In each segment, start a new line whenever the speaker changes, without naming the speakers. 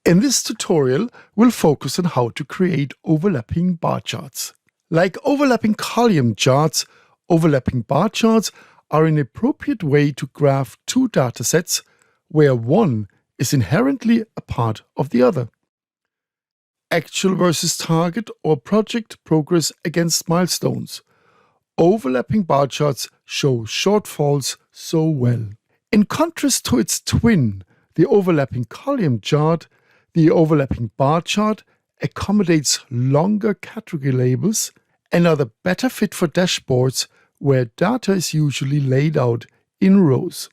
In this tutorial, we'll focus on how to create overlapping bar charts. Like overlapping column charts, overlapping bar charts are an appropriate way to graph two datasets where one is inherently a part of the other. Actual versus target or project progress against milestones. Overlapping bar charts show shortfalls so well. In contrast to its twin, the overlapping column chart, the overlapping bar chart accommodates longer category labels and are the better fit for dashboards where data is usually laid out in rows.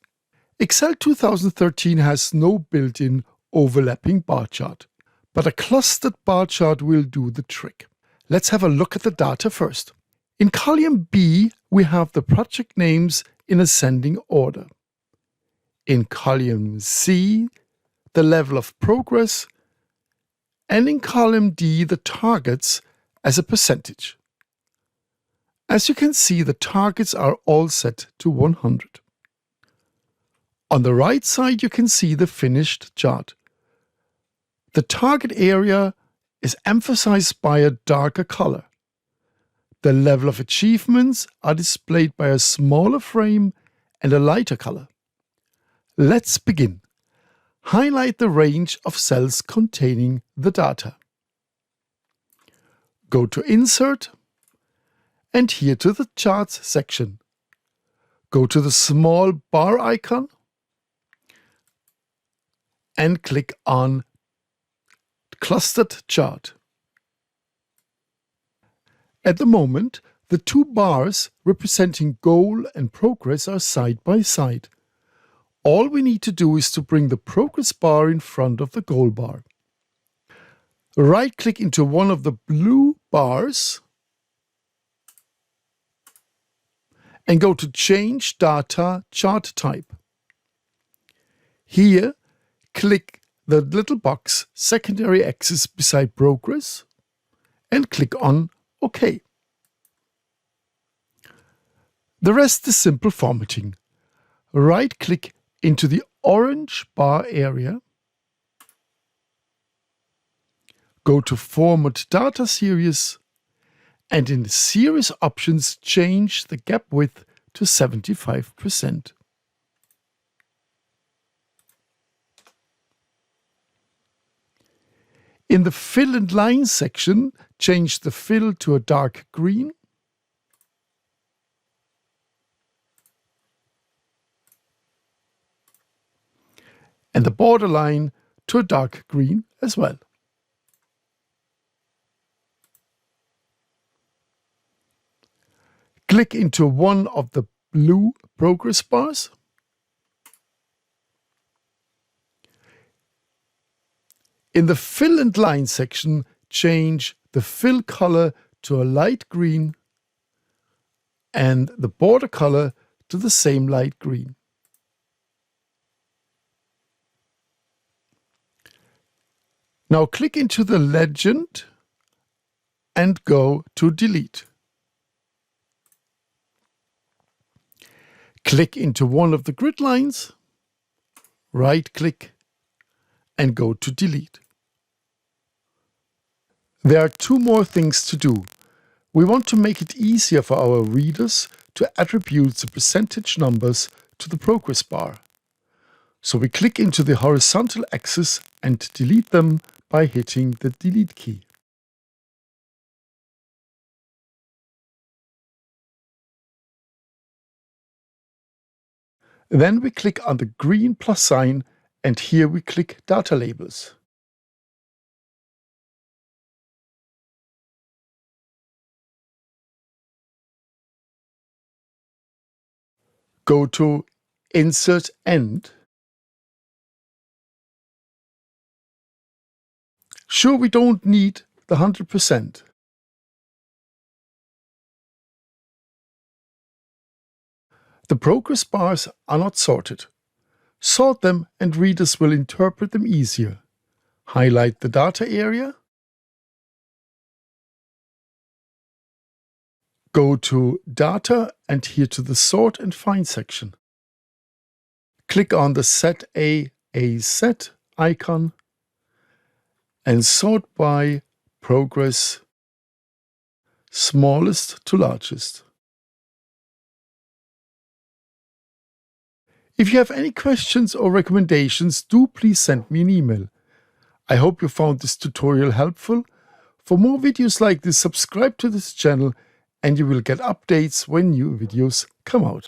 Excel 2013 has no built-in overlapping bar chart, but a clustered bar chart will do the trick. Let's have a look at the data first. In column B, we have the project names in ascending order. In column C, the level of progress, and in column D, the targets as a percentage. As you can see, the targets are all set to 100. On the right side, you can see the finished chart. The target area is emphasized by a darker color. The level of achievements are displayed by a smaller frame and a lighter color. Let's begin. Highlight the range of cells containing the data. Go to Insert and here to the Charts section. Go to the small bar icon and click on Clustered Chart. At the moment, the two bars representing goal and progress are side by side. All we need to do is to bring the progress bar in front of the goal bar. Right-click into one of the blue bars and go to Change Data Chart Type. Here, click the little box Secondary Axis beside Progress and click on OK. The rest is simple formatting. Right-click into the orange bar area. Go to Format Data Series and in the Series options change the gap width to 75%. In the Fill and Line section, change the fill to a dark green. And the borderline to a dark green as well. Click into one of the blue progress bars. In the Fill and Line section, change the fill color to a light green and the border color to the same light green. Now click into the legend and go to Delete. Click into one of the grid lines, right-click, and go to Delete. There are two more things to do. We want to make it easier for our readers to attribute the percentage numbers to the progress bar. So we click into the horizontal axis and delete them by hitting the Delete key. Then we click on the green plus sign and here we click Data Labels. Go to Insert End. Sure, we don't need the 100%. The progress bars are not sorted. Sort them and readers will interpret them easier. Highlight the data area. Go to Data and here to the Sort and Find section. Click on the Set a Set icon and sort by progress, smallest to largest. If you have any questions or recommendations, do please send me an email. I hope you found this tutorial helpful. For more videos like this, subscribe to this channel and you will get updates when new videos come out.